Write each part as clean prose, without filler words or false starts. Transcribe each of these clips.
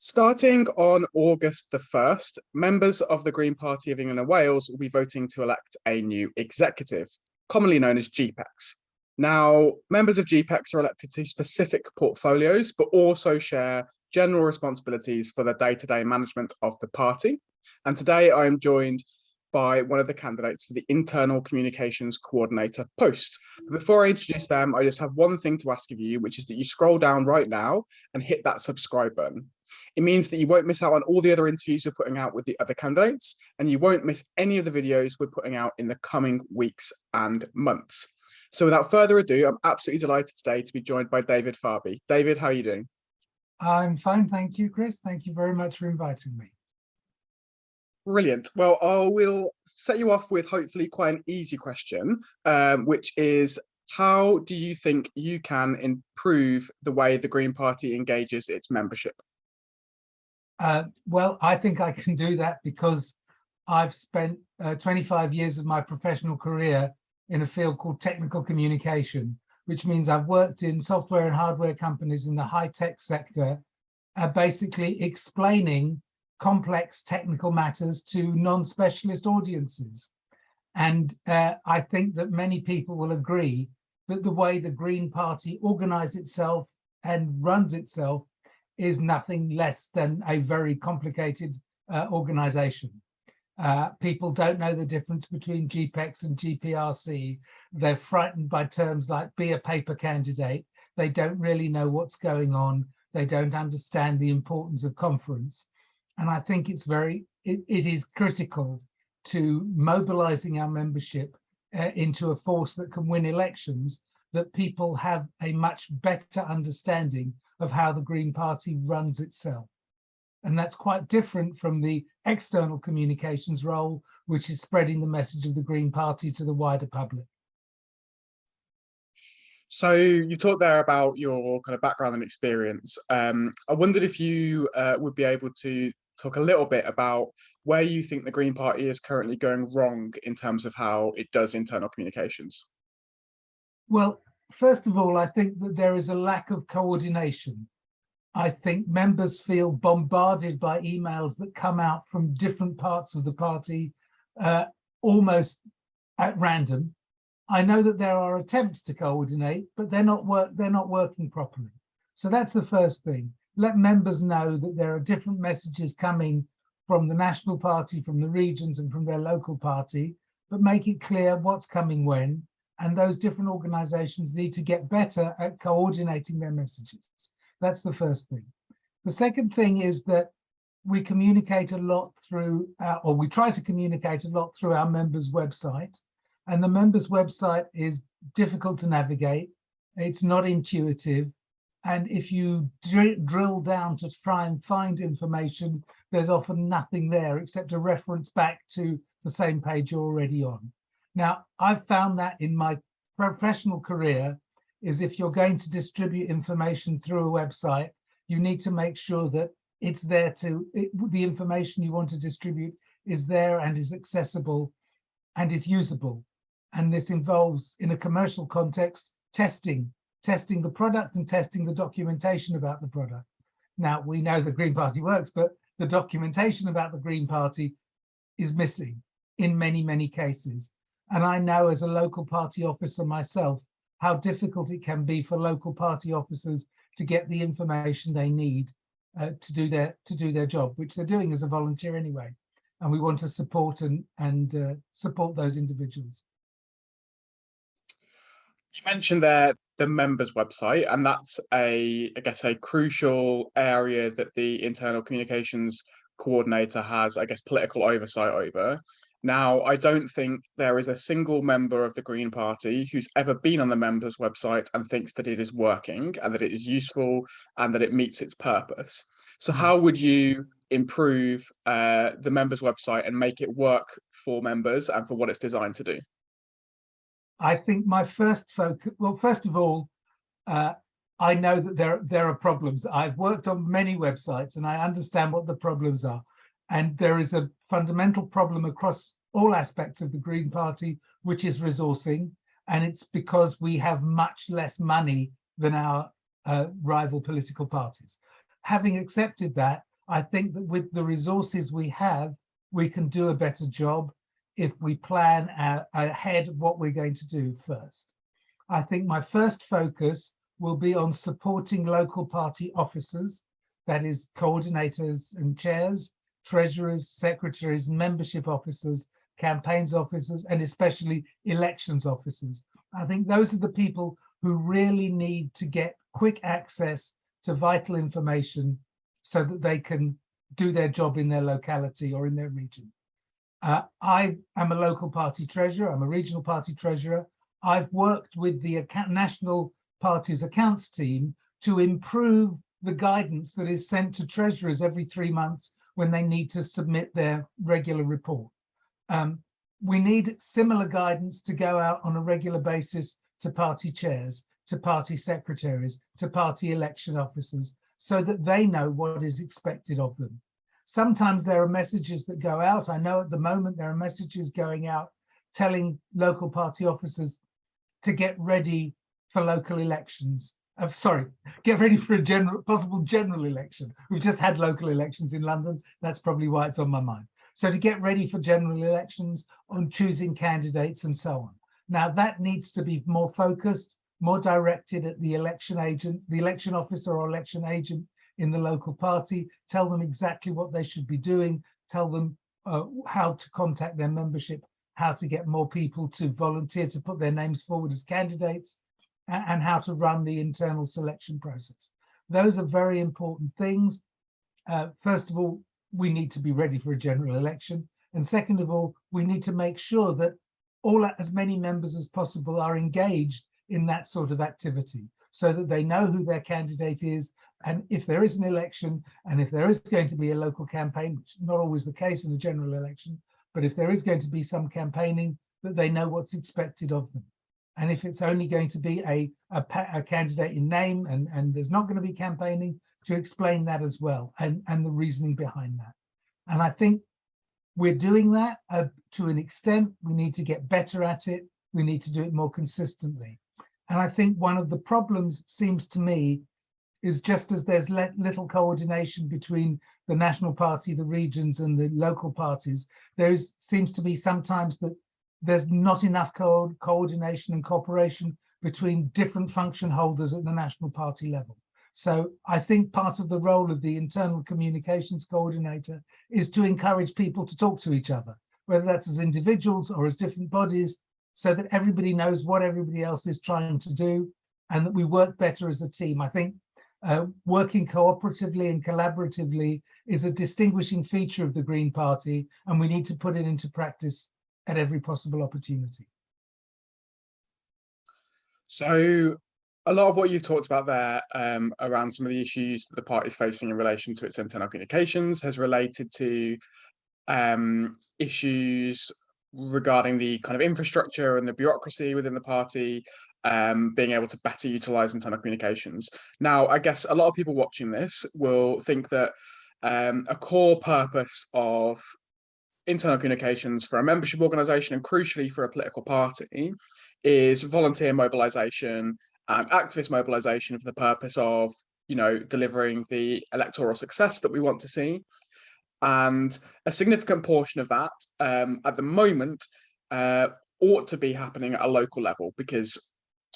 Starting on August the 1st, members of the Green Party of England and Wales will be voting to elect a new executive, commonly known as GPEx. Now, members of GPEx are elected to specific portfolios, but also share general responsibilities for the day-to-day management of the party. And today I am joined by one of the candidates for the Internal Communications Coordinator post. But before I introduce them, I just have one thing to ask of you, which is that you scroll down right now and hit that subscribe button. It means that you won't miss out on all the other interviews we're putting out with the other candidates, and you won't miss any of the videos we're putting out in the coming weeks and months. So without further ado, I'm absolutely delighted today to be joined by David Farbey. David, how are you doing? I'm fine, thank you, Chris. Thank you very much for inviting me. Brilliant. Well, I will set you off with hopefully quite an easy question, which is, how do you think you can improve the way the Green Party engages its membership? Well, I think I can do that because I've spent 25 years of my professional career in a field called technical communication, which means I've worked in software and hardware companies in the high-tech sector, basically explaining complex technical matters to non-specialist audiences. And I think that many people will agree that the way the Green Party organizes itself and runs itself is nothing less than a very complicated organization. People don't know the difference between GPEx and GPRC. They're frightened by terms like be a paper candidate. They don't really know what's going on. They don't understand the importance of conference. And I think it is critical to mobilizing our membership into a force that can win elections, that people have a much better understanding of how the Green Party runs itself. And that's quite different from the external communications role, which is spreading the message of the Green Party to the wider public. So you talked there about your kind of background and experience. I wondered if you would be able to talk a little bit about where you think the Green Party is currently going wrong in terms of how it does internal communications. Well, first of all, I think that there is a lack of coordination. I think members feel bombarded by emails that come out from different parts of the party, almost at random. I know that there are attempts to coordinate, but they're not working properly. So that's the first thing. Let members know that there are different messages coming from the national party, from the regions, and from their local party, but make it clear what's coming when. And those different organizations need to get better at coordinating their messages. That's the first thing. The second thing is that we communicate a lot through, or we try to communicate a lot through our members' website. And the members' website is difficult to navigate. It's not intuitive. And if you drill down to try and find information, there's often nothing there except a reference back to the same page you're already on. Now, I've found that in my professional career is if you're going to distribute information through a website, you need to make sure that it's there the information you want to distribute is there and is accessible and is usable. And this involves, in a commercial context, testing the product and testing the documentation about the product. Now, we know the Green Party works, but the documentation about the Green Party is missing in many, many cases. And I know as a local party officer myself, how difficult it can be for local party officers to get the information they need to do their job, which they're doing as a volunteer anyway. And we want to support and support those individuals. You mentioned there the members' website, and that's I guess a crucial area that the internal communications coordinator has, political oversight over. Now, I don't think there is a single member of the Green Party who's ever been on the members' website and thinks that it is working and that it is useful and that it meets its purpose. So how would you improve the members' website and make it work for members and for what it's designed to do? I think my first focus, well, first of all, I know that there are problems. I've worked on many websites and I understand what the problems are. And there is a fundamental problem across all aspects of the Green Party, which is resourcing. And it's because we have much less money than our rival political parties. Having accepted that, I think that with the resources we have, we can do a better job if we plan ahead what we're going to do first. I think my first focus will be on supporting local party officers, that is coordinators and chairs, treasurers, secretaries, membership officers, campaigns officers, and especially elections officers. I think those are the people who really need to get quick access to vital information so that they can do their job in their locality or in their region. I am a local party treasurer, I'm a regional party treasurer. I've worked with the national party's accounts team to improve the guidance that is sent to treasurers every 3 months when they need to submit their regular report. We need similar guidance to go out on a regular basis to party chairs, to party secretaries, to party election officers, so that they know what is expected of them. Sometimes there are messages that go out. I know at the moment there are messages going out telling local party officers to get ready for local elections. Get ready for a possible general election. We've just had local elections in London. That's probably why it's on my mind. So to get ready for general elections, on choosing candidates and so on. Now that needs to be more focused, more directed at the election agent, the election officer or election agent in the local party, tell them exactly what they should be doing, tell them how to contact their membership, how to get more people to volunteer to put their names forward as candidates, and how to run the internal selection process. Those are very important things. First of all, we need to be ready for a general election. And second of all, we need to make sure that as many members as possible are engaged in that sort of activity so that they know who their candidate is. And if there is an election, and if there is going to be a local campaign, which is not always the case in a general election, but if there is going to be some campaigning, that they know what's expected of them. And if it's only going to be a candidate in name and there's not going to be campaigning, to explain that as well and the reasoning behind that. And I think we're doing that to an extent. We need to get better at it. We need to do it more consistently. And I think one of the problems seems to me is just as there's little coordination between the national party, the regions and the local parties, there seems to be sometimes that there's not enough coordination and cooperation between different function holders at the national party level. So I think part of the role of the internal communications coordinator is to encourage people to talk to each other, whether that's as individuals or as different bodies, so that everybody knows what everybody else is trying to do and that we work better as a team. I think working cooperatively and collaboratively is a distinguishing feature of the Green Party, and we need to put it into practice at every possible opportunity. So a lot of what you've talked about there around some of the issues that the party is facing in relation to its internal communications has related to issues regarding the kind of infrastructure and the bureaucracy within the party, being able to better utilize internal communications. Now, I guess a lot of people watching this will think that a core purpose of internal communications for a membership organization and crucially for a political party is volunteer mobilization and activist mobilization for the purpose of, delivering the electoral success that we want to see. And a significant portion of that at the moment ought to be happening at a local level, because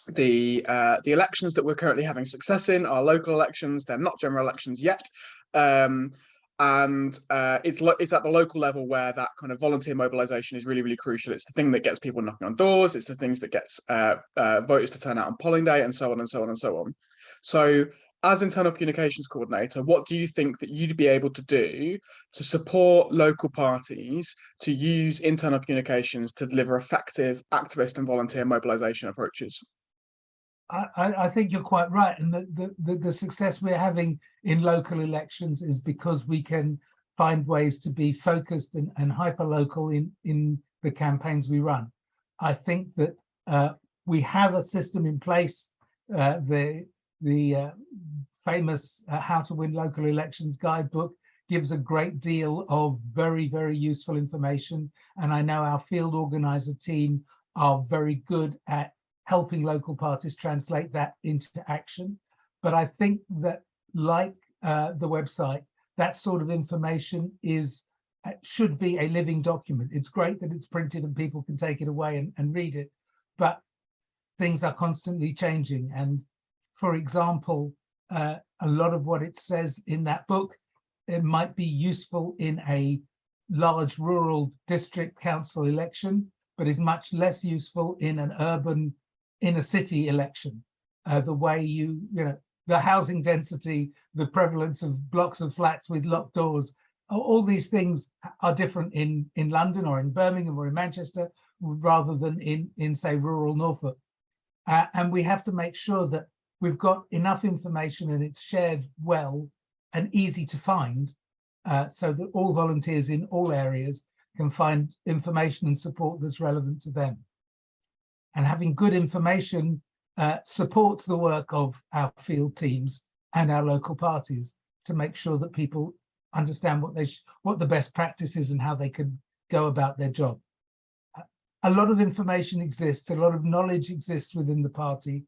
the elections that we're currently having success in are local elections. They're not general elections yet. And it's at the local level where that kind of volunteer mobilization is really, really crucial. It's the thing that gets people knocking on doors. It's the things that gets voters to turn out on polling day, and so on and so on and so on. So as internal communications coordinator, what do you think that you'd be able to do to support local parties to use internal communications to deliver effective activist and volunteer mobilization approaches? I think you're quite right, and the success we're having in local elections is because we can find ways to be focused and hyper-local in the campaigns we run. I think that we have a system in place. The famous How to Win Local Elections guidebook gives a great deal of very, very useful information, and I know our field organizer team are very good at helping local parties translate that into action. But I think that, like the website, that sort of information should be a living document. It's great that it's printed and people can take it away and read it, but things are constantly changing. And for example, a lot of what it says in that book, it might be useful in a large rural district council election, but is much less useful in an urban inner city election. The way the housing density, the prevalence of blocks of flats with locked doors, all these things are different in London or in Birmingham or in Manchester, rather than in say, rural Norfolk. And we have to make sure that we've got enough information and it's shared well and easy to find, so that all volunteers in all areas can find information and support that's relevant to them. And having good information supports the work of our field teams and our local parties to make sure that people understand what the best practice is and how they can go about their job. A lot of information exists, a lot of knowledge exists within the party,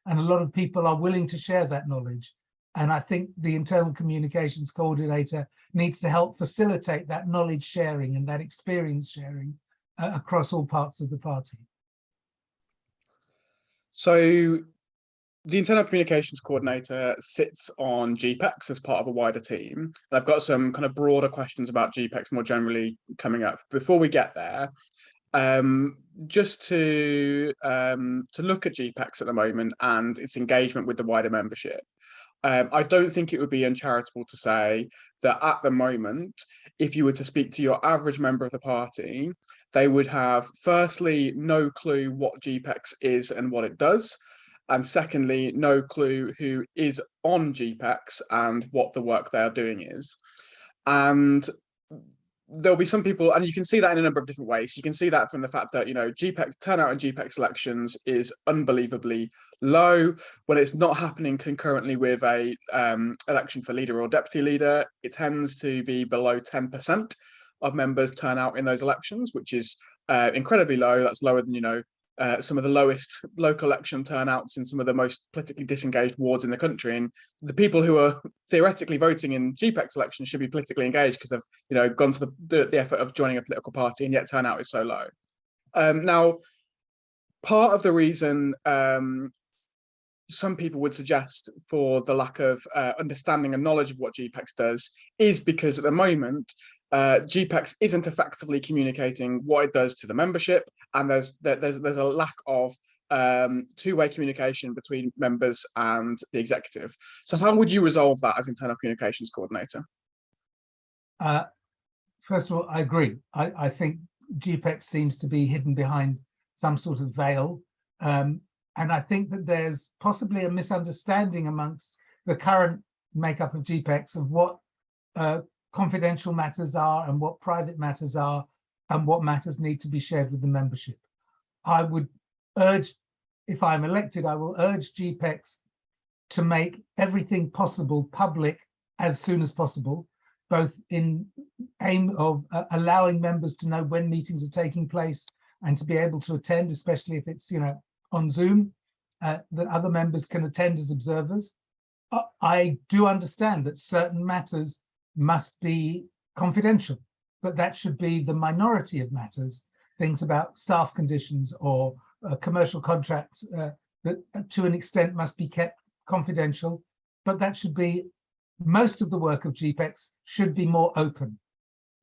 and a lot of people are willing to share that knowledge. And I think the internal communications coordinator needs to help facilitate that knowledge sharing and that experience sharing across all parts of the party. So the internal communications coordinator sits on GPEx as part of a wider team. And I've got some kind of broader questions about GPEx more generally coming up. Before we get there, just to look at GPEx at the moment and its engagement with the wider membership, I don't think it would be uncharitable to say that at the moment, if you were to speak to your average member of the party, they would have, firstly, no clue what GPEx is and what it does, and secondly, no clue who is on GPEx and what the work they are doing is. And there'll be some people, and you can see that in a number of different ways. You can see that from the fact that, GPEx turnout in GPEx elections is unbelievably low. When it's not happening concurrently with a election for leader or deputy leader, it tends to be below 10% of members turn out in those elections, which is incredibly low. That's lower than, some of the lowest local election turnouts in some of the most politically disengaged wards in the country. And the people who are theoretically voting in GPEx elections should be politically engaged because they've, gone to the effort of joining a political party, and yet turnout is so low. Now, part of the reason some people would suggest for the lack of understanding and knowledge of what GPEx does is because at the moment, GPEx isn't effectively communicating what it does to the membership, and there's a lack of two-way communication between members and the executive. So how would you resolve that as internal communications coordinator? First of all, I agree. I think GPEx seems to be hidden behind some sort of veil. And I think that there's possibly a misunderstanding amongst the current makeup of GPEx of what confidential matters are and what private matters are and what matters need to be shared with the membership. I would urge, if I'm elected, I will urge GPEx to make everything possible public as soon as possible, both in aim of allowing members to know when meetings are taking place and to be able to attend, especially if it's, on Zoom, that other members can attend as observers. I do understand that certain matters must be confidential, but that should be the minority of matters, things about staff conditions or commercial contracts that to an extent must be kept confidential, but that should be, most of the work of GPEx should be more open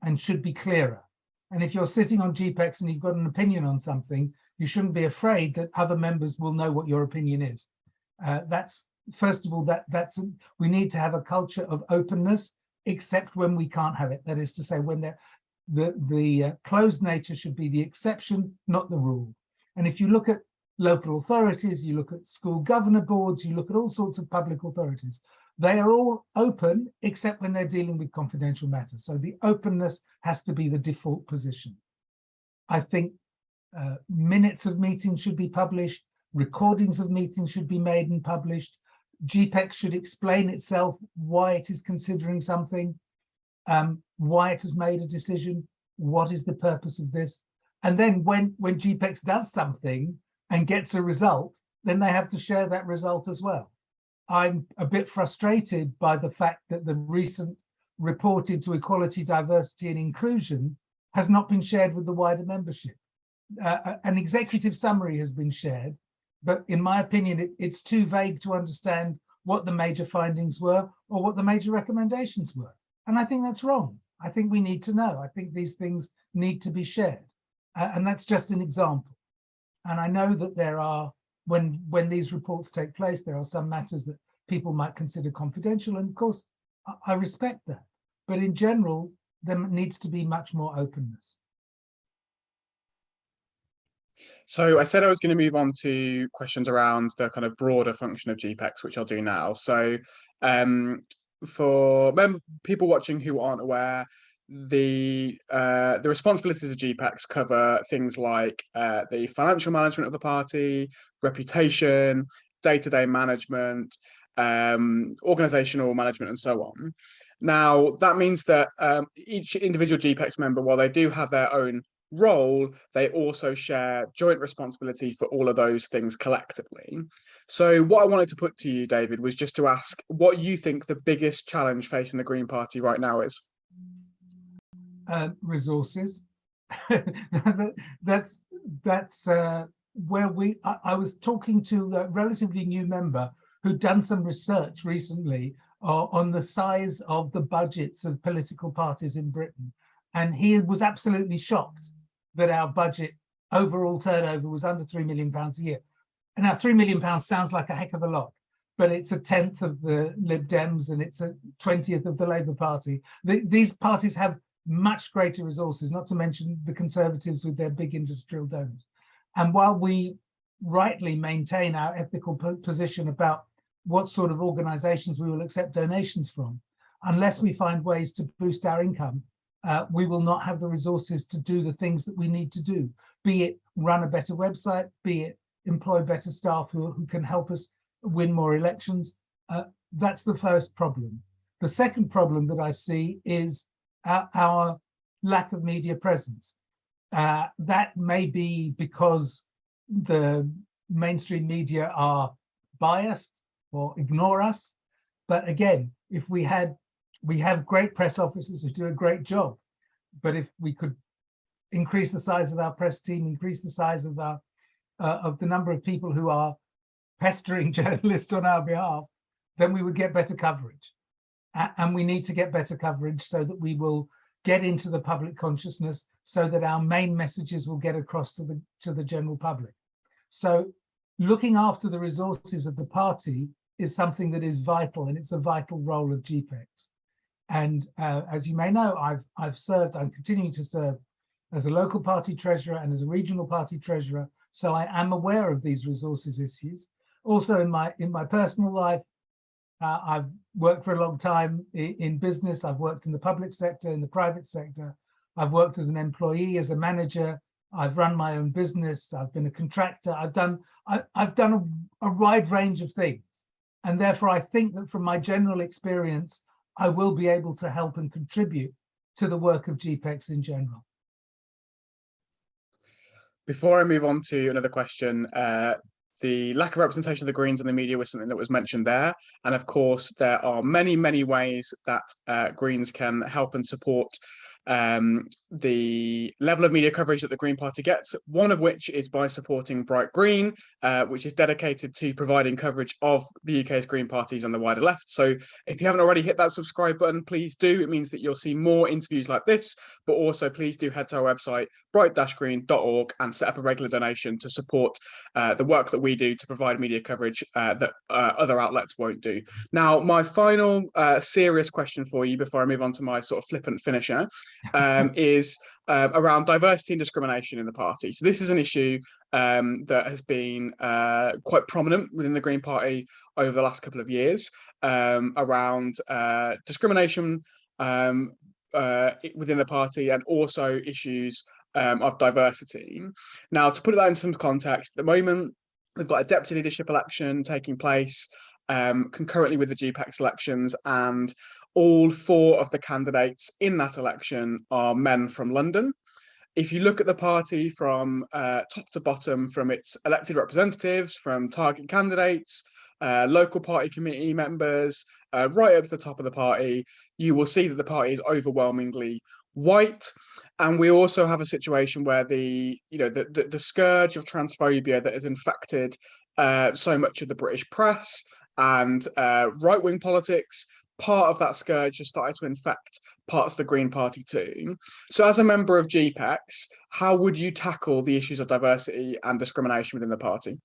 and should be clearer. And if you're sitting on GPEx and you've got an opinion on something, you shouldn't be afraid that other members will know what your opinion is. That's, first of all, we need to have a culture of openness, except when we can't have it. That is to say, when the closed nature should be the exception, not the rule. And if you look at local authorities, you look at school governor boards, you look at all sorts of public authorities, they are all open, except when they're dealing with confidential matters. So the openness has to be the default position. I think minutes of meetings should be published, recordings of meetings should be made and published. GPEx should explain itself, why it is considering something, why it has made a decision, what is the purpose of this. And then when GPEx does something and gets a result, then they have to share that result as well. I'm a bit frustrated by the fact that the recent reported to Equality, Diversity and Inclusion has not been shared with the wider membership. An executive summary has been shared, but in my opinion, it's too vague to understand what the major findings were or what the major recommendations were. And I think that's wrong. I think we need to know. I think these things need to be shared. And that's just an example. And I know that there are, when these reports take place, there are some matters that people might consider confidential. And of course, I respect that. But in general, there needs to be much more openness. So I said I was going to move on to questions around the kind of broader function of GPEx, which I'll do now. So for people watching who aren't aware, the responsibilities of GPEx cover things like the financial management of the party, reputation, day-to-day management, organizational management, and so on. Now, that means that each individual GPEx member, while they do have their own role, they also share joint responsibility for all of those things collectively. So what I wanted to put to you, David, was just to ask what you think the biggest challenge facing the Green Party right now is. Resources. that's where I was talking to a relatively new member who'd done some research recently on the size of the budgets of political parties in Britain. And he was absolutely shocked that our budget overall turnover was under £3 million a year. And now £3 million sounds like a heck of a lot, but it's a 10th of the Lib Dems and it's a 20th of the Labour Party. These parties have much greater resources, not to mention the Conservatives with their big industrial donors. And while we rightly maintain our ethical position about what sort of organisations we will accept donations from, unless we find ways to boost our income, we will not have the resources to do the things that we need to do, be it run a better website, be it employ better staff who can help us win more elections. That's the first problem. The second problem that I see is our lack of media presence. That may be because the mainstream media are biased or ignore us. But again, if we have great press officers who do a great job, but if we could increase the size of our press team, increase the size of our of the number of people who are pestering journalists on our behalf, then we would get better coverage. And we need to get better coverage so that we will get into the public consciousness, so that our main messages will get across to the general public. So looking after the resources of the party is something that is vital, and it's a vital role of GPEx. And as you may know, I've served, I'm continuing to serve as a local party treasurer and as a regional party treasurer. So I am aware of these resources issues. Also in my personal life, I've worked for a long time in business. I've worked in the public sector, in the private sector. I've worked as an employee, as a manager. I've run my own business. I've been a contractor. I've done a wide range of things. And therefore, I think that from my general experience, I will be able to help and contribute to the work of GPEx in general. Before I move on to another question, the lack of representation of the Greens in the media was something that was mentioned there. And of course, there are many, many ways that Greens can help and support the level of media coverage that the Green Party gets, one of which is by supporting Bright Green, which is dedicated to providing coverage of the UK's Green parties and the wider left. So if you haven't already hit that subscribe button, please do. It means that you'll see more interviews like this, but also please do head to our website, bright-green.org, and set up a regular donation to support the work that we do to provide media coverage that other outlets won't do. Now, my final serious question for you before I move on to my sort of flippant finisher is around diversity and discrimination in the party. So this is an issue that has been quite prominent within the Green Party over the last couple of years, around discrimination within the party, and also issues of diversity. Now, to put that in some context, at the moment, we've got a deputy leadership election taking place concurrently with the GPEx elections, and all four of the candidates in that election are men from London. If you look at the party from top to bottom, from its elected representatives, from target candidates, local party committee members, right up to the top of the party, you will see that the party is overwhelmingly white. And we also have a situation where the scourge of transphobia that has infected so much of the British press and right-wing politics, part of that scourge has started to infect parts of the Green Party too. So as a member of GPEx, how would you tackle the issues of diversity and discrimination within the party?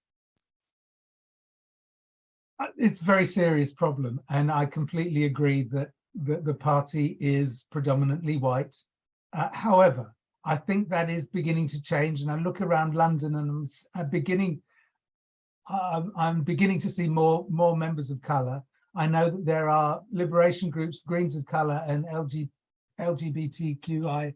It's a very serious problem, and I completely agree that the party is predominantly white. However, I think that is beginning to change, and I look around London and I'm beginning to see more members of colour. I know that there are liberation groups, Greens of Colour and LGBTQIA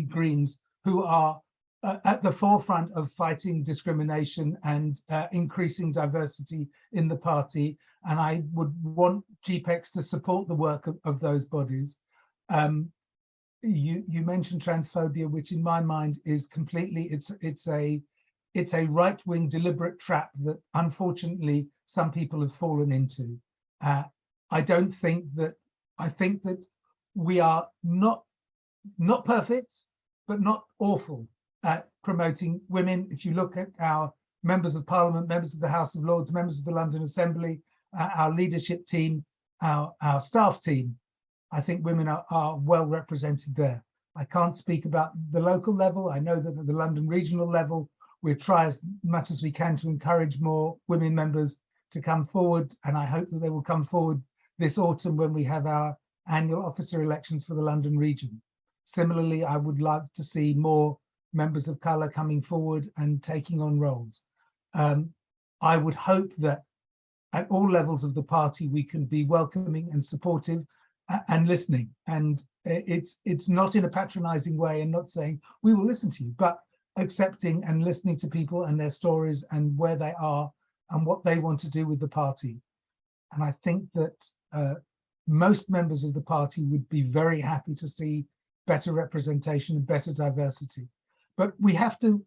Greens, who are at the forefront of fighting discrimination and increasing diversity in the party. And I would want GPEx to support the work of those bodies. You mentioned transphobia, which in my mind is completely, it's a right-wing deliberate trap that unfortunately some people have fallen into. I think that we are not perfect, but not awful at promoting women. If you look at our members of Parliament, members of the House of Lords, members of the London Assembly, our leadership team, our staff team, I think women are well represented there. I can't speak about the local level. I know that at the London regional level, we try as much as we can to encourage more women members to come forward, and I hope that they will come forward this autumn when we have our annual officer elections for the London region. Similarly, I would like to see more members of colour coming forward and taking on roles. I would hope that at all levels of the party we can be welcoming and supportive and listening. And it's not in a patronising way and not saying we will listen to you, but accepting and listening to people and their stories and where they are and what they want to do with the party. And I think that most members of the party would be very happy to see better representation and better diversity. But we have to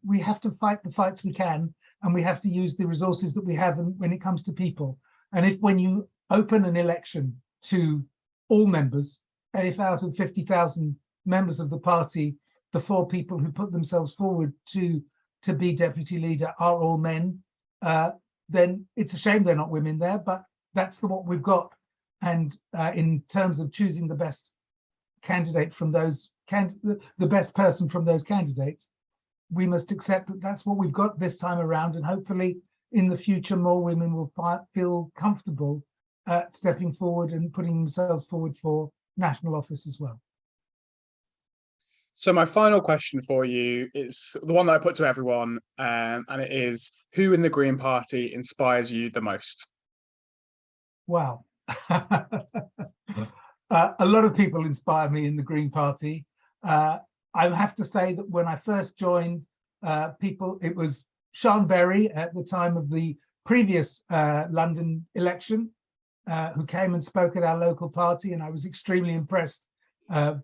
fight the fights we can, and we have to use the resources that we have when it comes to people. And if when you open an election to all members, and if out of 50,000 members of the party, the 4 people who put themselves forward to be deputy leader are all men, then it's a shame they're not women there, but that's what we've got. And in terms of choosing the best candidate from those, the best person from those candidates, we must accept that that's what we've got this time around, and hopefully in the future more women will feel comfortable stepping forward and putting themselves forward for national office as well. So my final question for you is the one that I put to everyone, and it is, who in the Green Party inspires you the most? Wow. A lot of people inspire me in the Green Party. I have to say that when I first joined, it was Sean Berry at the time of the previous London election, who came and spoke at our local party, and I was extremely impressed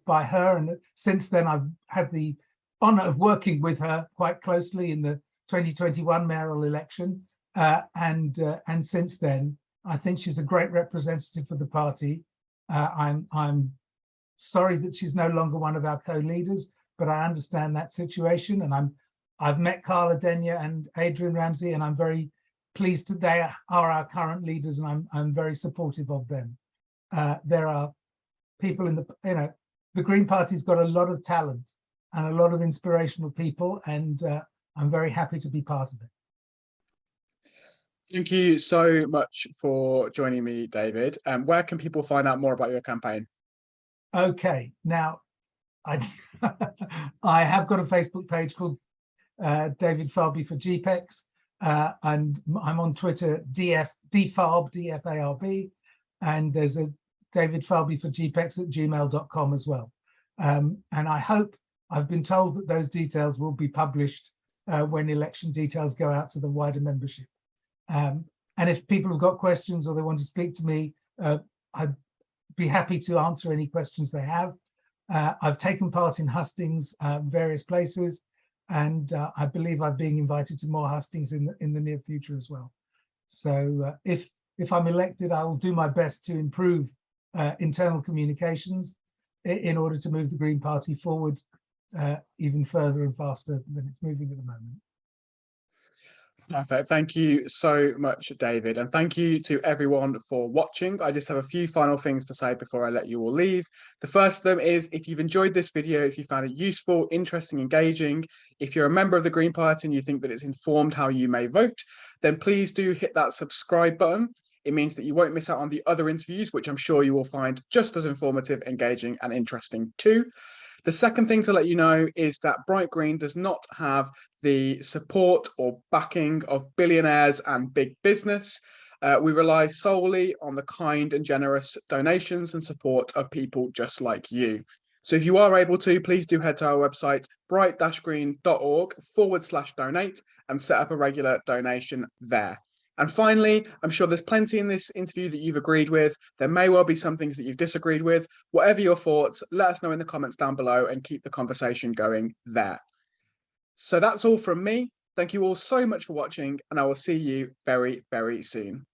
by her. And since then, I've had the honour of working with her quite closely in the 2021 mayoral election. And since then, I think she's a great representative for the party. I'm sorry that she's no longer one of our co-leaders, but I understand that situation. And I've met Carla Denyer and Adrian Ramsey, and I'm very pleased that they are our current leaders, and I'm very supportive of them. There are people in the Green Party's got a lot of talent and a lot of inspirational people, and I'm very happy to be part of it. Thank you so much for joining me, David. Where can people find out more about your campaign? Okay, now I have got a Facebook page called David Farbey for GPEx, and I'm on Twitter, DFARB, DFARB, and there's a David Farbey for GPEx@gmail.com as well. And I've been told that those details will be published when election details go out to the wider membership. And if people have got questions or they want to speak to me, I'd be happy to answer any questions they have. I've taken part in hustings, various places, and I believe I'm being invited to more hustings in the near future as well. So if if I'm elected, I will do my best to improve internal communications in order to move the Green Party forward even further and faster than it's moving at the moment. Perfect. Thank you so much, David. And thank you to everyone for watching. I just have a few final things to say before I let you all leave. The first of them is, if you've enjoyed this video, if you found it useful, interesting, engaging, if you're a member of the Green Party and you think that it's informed how you may vote, then please do hit that subscribe button. It means that you won't miss out on the other interviews, which I'm sure you will find just as informative, engaging, and interesting too. The second thing to let you know is that Bright Green does not have the support or backing of billionaires and big business. We rely solely on the kind and generous donations and support of people just like you. So if you are able to, please do head to our website, bright-green.org/donate, and set up a regular donation there. And finally, I'm sure there's plenty in this interview that you've agreed with. There may well be some things that you've disagreed with. Whatever your thoughts, let us know in the comments down below and keep the conversation going there. So that's all from me. Thank you all so much for watching, and I will see you very, very soon.